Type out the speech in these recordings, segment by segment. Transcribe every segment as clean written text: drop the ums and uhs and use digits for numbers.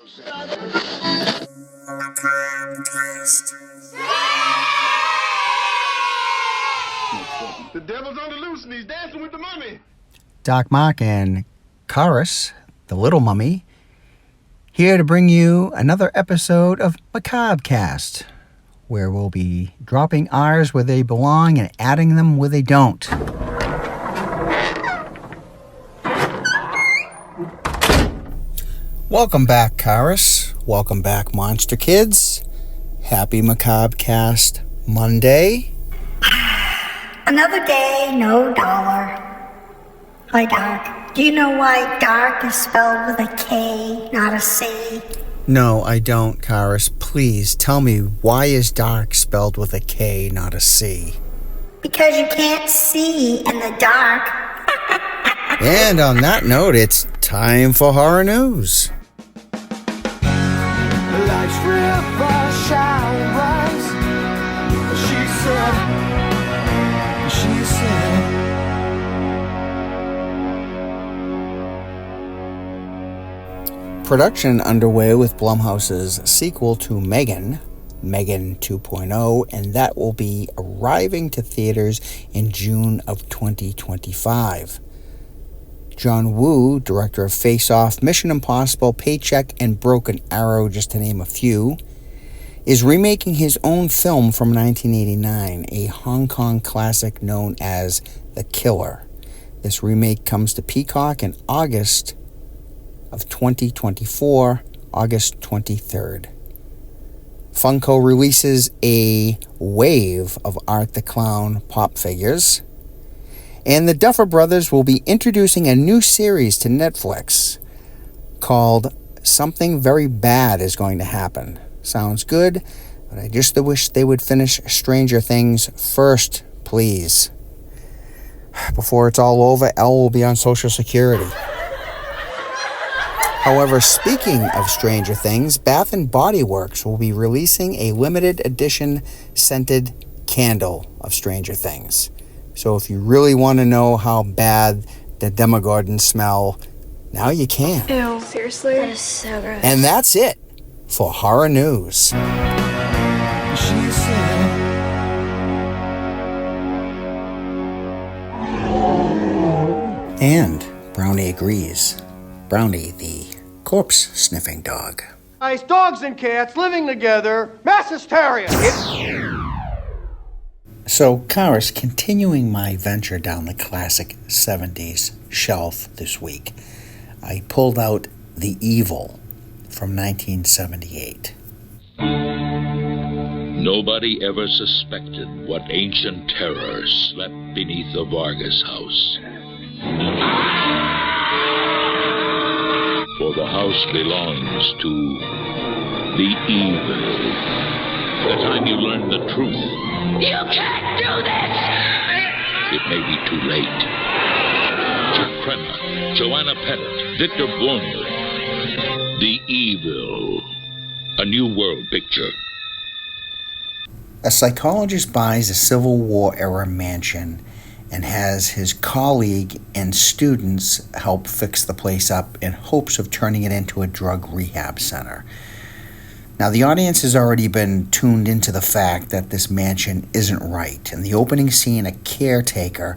The devil's on the loose and he's dancing with the mummy. Doc Mark and Chorus, the little mummy, here to bring you another episode of Macabre Cast, where we'll be dropping R's where they belong and adding them where they don't. Welcome back, Chorus. Welcome back, Monster Kids. Happy Macabre Cast Monday. Another day, no dollar. Hi, Doc. Do you know why dark is spelled with a K, not a C? No, I don't, Chorus. Please tell me, why is dark spelled with a K, not a C? Because you can't see in the dark. And on that note, it's time for horror news. Life's river shall rise. She said. Production underway with Blumhouse's sequel to Megan 2.0, and that will be arriving to theaters in June of 2025. John Woo, director of Face Off, Mission Impossible, Paycheck, and Broken Arrow, just to name a few, is remaking his own film from 1989, a Hong Kong classic known as The Killer. This remake comes to Peacock in August of 2024, August 23rd. Funko releases a wave of Art the Clown pop figures. And the Duffer Brothers will be introducing a new series to Netflix called Something Very Bad Is Going to Happen. Sounds good, but I just wish they would finish Stranger Things first, please. Before it's all over, Elle will be on Social Security. However, speaking of Stranger Things, Bath & Body Works will be releasing a limited edition scented candle of Stranger Things. So if you really want to know how bad the Demogorgons smell, now you can. Ew, seriously? That is so gross. And that's it for horror news. She said. And Brownie agrees. Brownie, the corpse-sniffing dog. Nice dogs and cats living together. Mass hysteria. So, Chorus, continuing my venture down the classic 70s shelf this week, I pulled out The Evil from 1978. Nobody ever suspected what ancient terror slept beneath the Vargas house. For the house belongs to the evil. The time you learn the truth, you can't do this! It may be too late. Chuck Crenna, Joanna Pettit, Victor Buono. The Evil. A New World picture. A psychologist buys a Civil War era mansion and has his colleague and students help fix the place up in hopes of turning it into a drug rehab center. Now, the audience has already been tuned into the fact that this mansion isn't right. In the opening scene, a caretaker,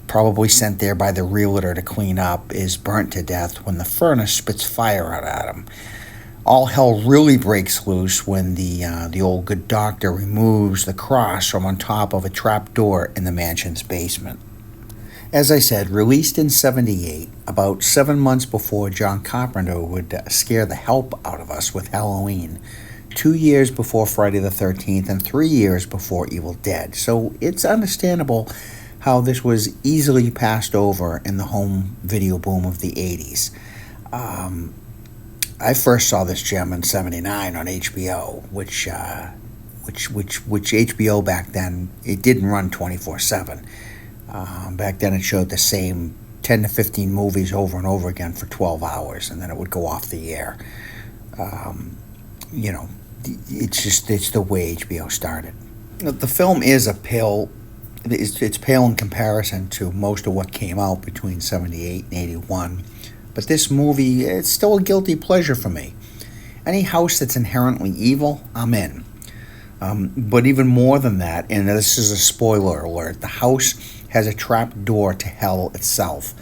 probably sent there by the realtor to clean up, is burnt to death when the furnace spits fire out at him. All hell really breaks loose when the old good doctor removes the cross from on top of a trap door in the mansion's basement. As I said, released in 78, about 7 months before John Carpenter would scare the help out of us with Halloween, 2 years before Friday the 13th, and 3 years before Evil Dead. So it's understandable how this was easily passed over in the home video boom of the 80s. I first saw this gem in 79 on HBO, which HBO back then, it didn't run 24/7. Back then it showed the same 10 to 15 movies over and over again for 12 hours, and then it would go off the air. It's the way HBO started. The film is it's pale in comparison to most of what came out between 78 and 81. But this movie, it's still a guilty pleasure for me. Any house that's inherently evil, I'm in. But even more than that, and this is a spoiler alert, the house has a trap door to hell itself.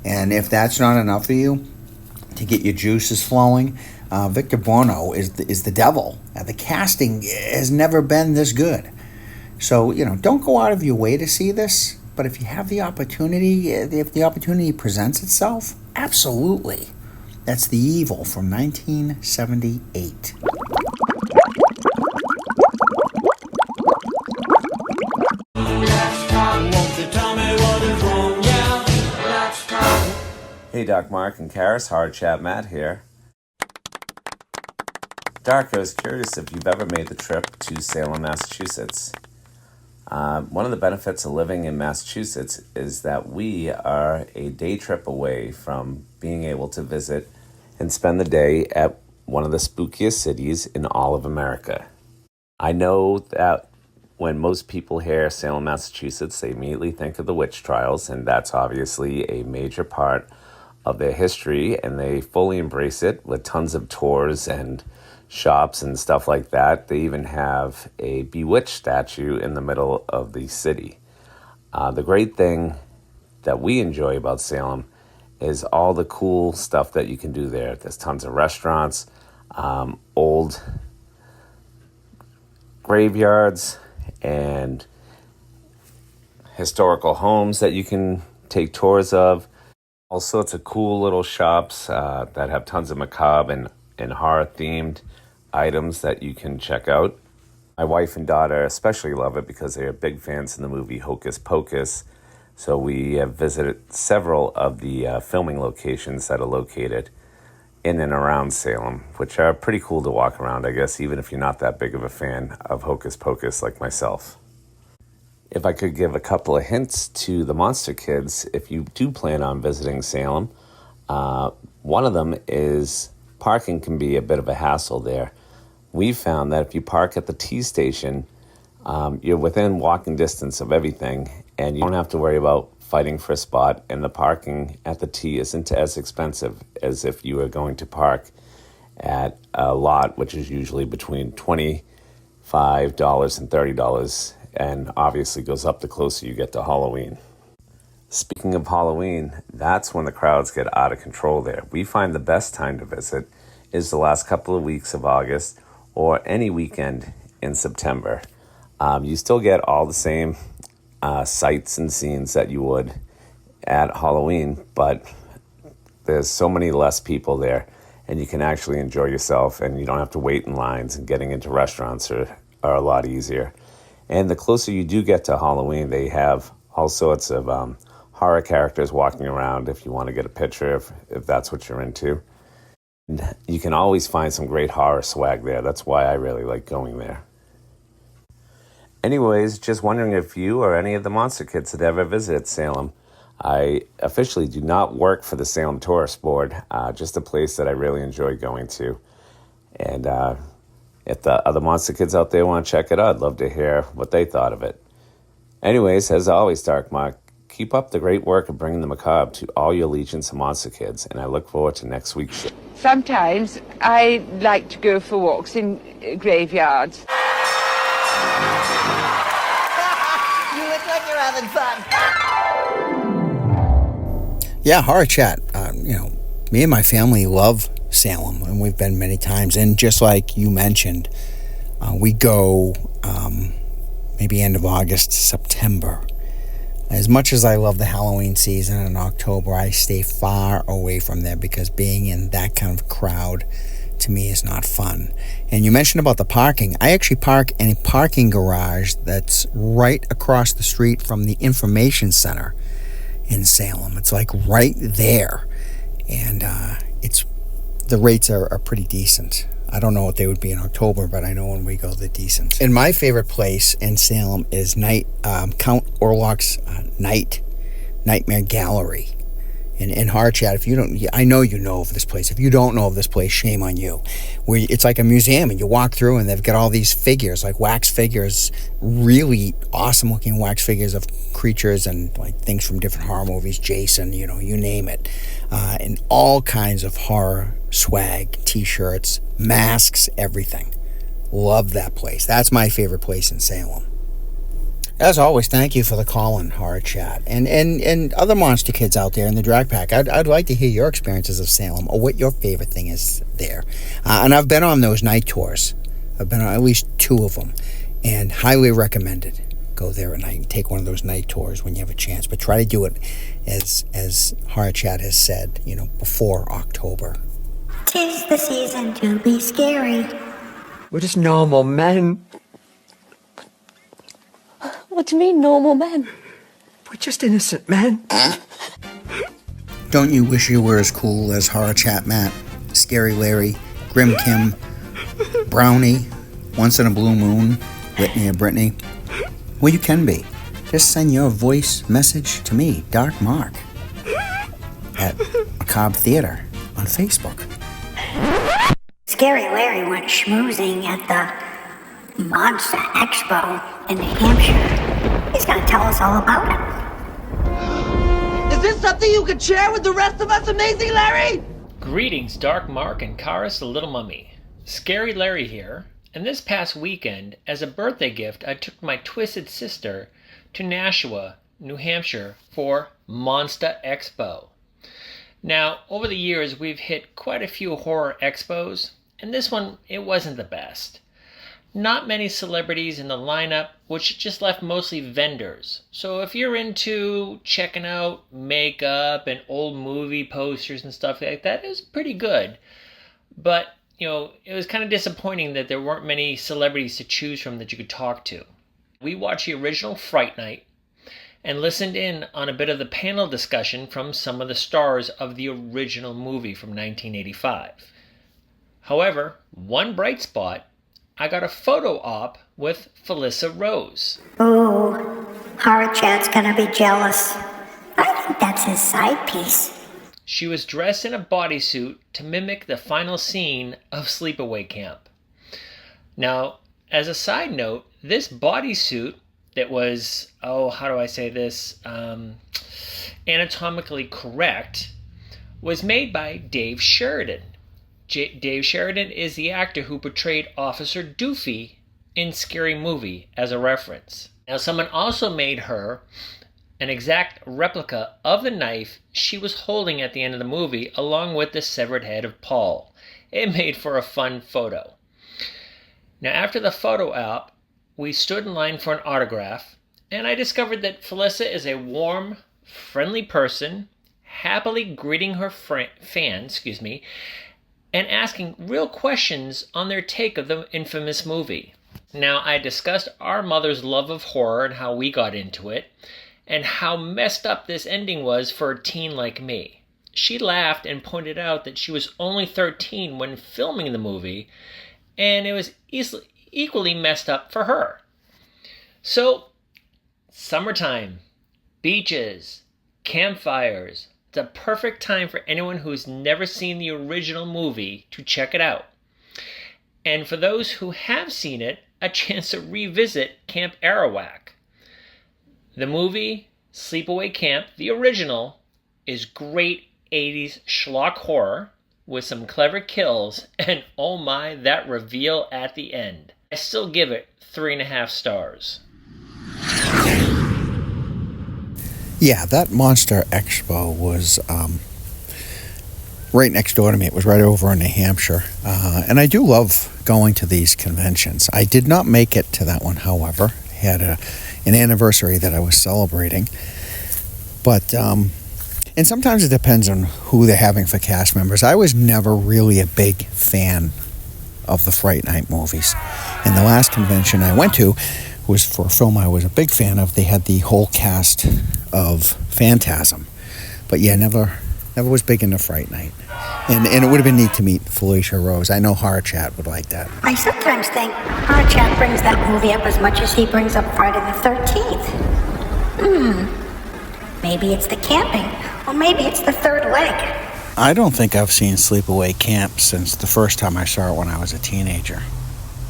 And if that's not enough for you to get your juices flowing, Victor Buono is the devil. The casting has never been this good. So, don't go out of your way to see this, but if you have the opportunity, if the opportunity presents itself, absolutely. That's The Evil from 1978. Hey Doc Mark and Karis, Hard Chat Matt here. Doc, I was curious if you've ever made the trip to Salem, Massachusetts. One of the benefits of living in Massachusetts is that we are a day trip away from being able to visit and spend the day at one of the spookiest cities in all of America. I know that when most people hear Salem, Massachusetts, they immediately think of the witch trials, and that's obviously a major part of their history, and they fully embrace it with tons of tours and shops and stuff like that. They even have a bewitched statue in the middle of the city. The great thing that we enjoy about Salem is all the cool stuff that you can do there. There's tons of restaurants, old graveyards, and historical homes that you can take tours of. All sorts of cool little shops that have tons of macabre and horror-themed items that you can check out. My wife and daughter especially love it because they are big fans of the movie Hocus Pocus. So we have visited several of the filming locations that are located in and around Salem, which are pretty cool to walk around, I guess, even if you're not that big of a fan of Hocus Pocus like myself. If I could give a couple of hints to the Monster kids, if you do plan on visiting Salem, one of them is parking can be a bit of a hassle there. We found that if you park at the T station, you're within walking distance of everything, and you don't have to worry about fighting for a spot, and the parking at the T isn't as expensive as if you were going to park at a lot, which is usually between $25 and $30, and obviously goes up the closer you get to Halloween. Speaking of Halloween, that's when the crowds get out of control there. We find the best time to visit is the last couple of weeks of August or any weekend in September. You still get all the same sights and scenes that you would at Halloween, but there's so many less people there, and you can actually enjoy yourself, and you don't have to wait in lines, and getting into restaurants are a lot easier. And the closer you do get to Halloween, they have all sorts of horror characters walking around if you want to get a picture, if that's what you're into. And you can always find some great horror swag there. That's why I really like going there. Anyways, just wondering if you or any of the Monster Kids had ever visited Salem. I officially do not work for the Salem Tourist Board, just a place that I really enjoy going to. And if the other Monster Kids out there want to check it out, I'd love to hear what they thought of it. Anyways, as always, Dark Mark, keep up the great work of bringing the macabre to all your legions of Monster Kids, and I look forward to next week's show. Sometimes I like to go for walks in graveyards. You look like you're having fun. Yeah, Horror Chat. Me and my family love Salem, and we've been many times. And just like you mentioned, we go maybe end of August, September. As much as I love the Halloween season in October, I stay far away from there because being in that kind of crowd to me is not fun. And you mentioned about the parking. I actually park in a parking garage that's right across the street from the information center in Salem. It's like right there. And the rates are pretty decent. I don't know what they would be in October, but I know when we go, they're decent. And my favorite place in Salem is Count Orlok's Nightmare Gallery. In Horror Chat, if you don't, I know you know of this place. If you don't know of this place, shame on you. Where it's like a museum, and you walk through, and they've got all these figures, like wax figures, really awesome-looking wax figures of creatures and like things from different horror movies, Jason, you name it, and all kinds of horror swag, t-shirts, masks, everything. Love that place. That's my favorite place in Salem. As always, thank you for the call-in horror chat. And other monster kids out there in the Drac Pack, I'd like to hear your experiences of Salem or what your favorite thing is there. And I've been on those night tours. I've been on at least 2 of them, and highly recommended. Go there at night and take one of those night tours when you have a chance. But try to do it, as horror chat has said, before October. 'Tis the season to be scary. We're just normal men. What do you mean, normal men? We're just innocent men. Don't you wish you were as cool as Horror Chat Matt, Scary Larry, Grim Kim, Brownie, Once in a Blue Moon, Whitney or Brittany? Well, you can be. Just send your voice message to me, Dark Mark, at Macabre Theater on Facebook. Scary Larry went schmoozing at the Monsta Expo in New Hampshire. He's gonna tell us all about it. Is this something you could share with the rest of us, Amazing Larry? Greetings, Dark Mark and Karis the Little Mummy. Scary Larry here, and this past weekend, as a birthday gift, I took my twisted sister to Nashua, New Hampshire for Monsta Expo. Now, over the years, we've hit quite a few horror expos, and this one, it wasn't the best. Not many celebrities in the lineup, which just left mostly vendors. So if you're into checking out makeup and old movie posters and stuff like that, it was pretty good. But, it was kind of disappointing that there weren't many celebrities to choose from that you could talk to. We watched the original Fright Night and listened in on a bit of the panel discussion from some of the stars of the original movie from 1985. However, one bright spot, I got a photo op with Felissa Rose. Ooh, Horror Chat's gonna be jealous. I think that's his side piece. She was dressed in a bodysuit to mimic the final scene of Sleepaway Camp. Now, as a side note, this bodysuit that was, how do I say this, anatomically correct, was made by Dave Sheridan. Dave Sheridan is the actor who portrayed Officer Doofy in Scary Movie as a reference. Now, someone also made her an exact replica of the knife she was holding at the end of the movie, along with the severed head of Paul. It made for a fun photo. Now, after the photo op, we stood in line for an autograph, and I discovered that Felissa is a warm, friendly person, happily greeting her fans, and asking real questions on their take of the infamous movie. Now, I discussed our mother's love of horror and how we got into it, and how messed up this ending was for a teen like me. She laughed and pointed out that she was only 13 when filming the movie, and it was equally messed up for her. So, summertime, beaches, campfires. It's a perfect time for anyone who's never seen the original movie to check it out. And for those who have seen it, a chance to revisit Camp Arawak. The movie, Sleepaway Camp, the original, is great 80s schlock horror with some clever kills, and oh my, that reveal at the end. I still give it 3.5 stars. Yeah, that Monster Expo was right next door to me. It was right over in New Hampshire. And I do love going to these conventions. I did not make it to that one, however. I had an anniversary that I was celebrating. But, and sometimes it depends on who they're having for cast members. I was never really a big fan of the Fright Night movies. And the last convention I went to was for a film I was a big fan of. They had the whole cast of Phantasm. But yeah, never was big into Fright Night. And it would have been neat to meet Felissa Rose. I know Horror Chat would like that. I sometimes think Horror Chat brings that movie up as much as he brings up Friday the 13th. Maybe it's the camping, or maybe it's the third leg. I don't think I've seen Sleepaway Camp since the first time I saw it when I was a teenager.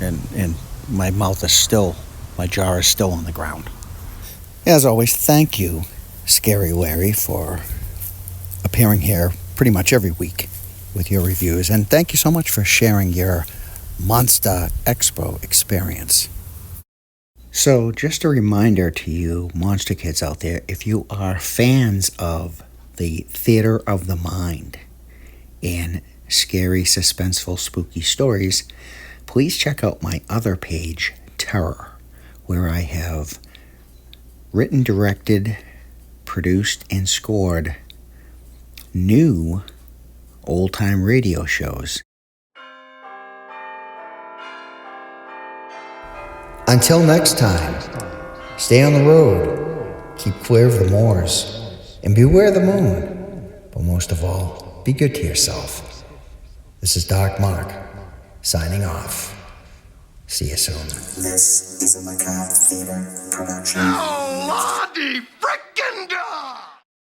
And my jaw is still on the ground. As always, thank you, Scary Larry, for appearing here pretty much every week. with your reviews. And thank you so much for sharing your Monsta Expo experience. So just a reminder to you monster kids out there, if you are fans of the theater of the mind and scary, suspenseful, spooky stories, please check out my other page, Terror, where I have written, directed, produced, and scored new old-time radio shows. Until next time, stay on the road, keep clear of the moors, and beware the moon. But most of all, be good to yourself. This is Dark Mark, signing off. See you soon. This is a Macabre Theater production. Oh, Lordy frickin' God!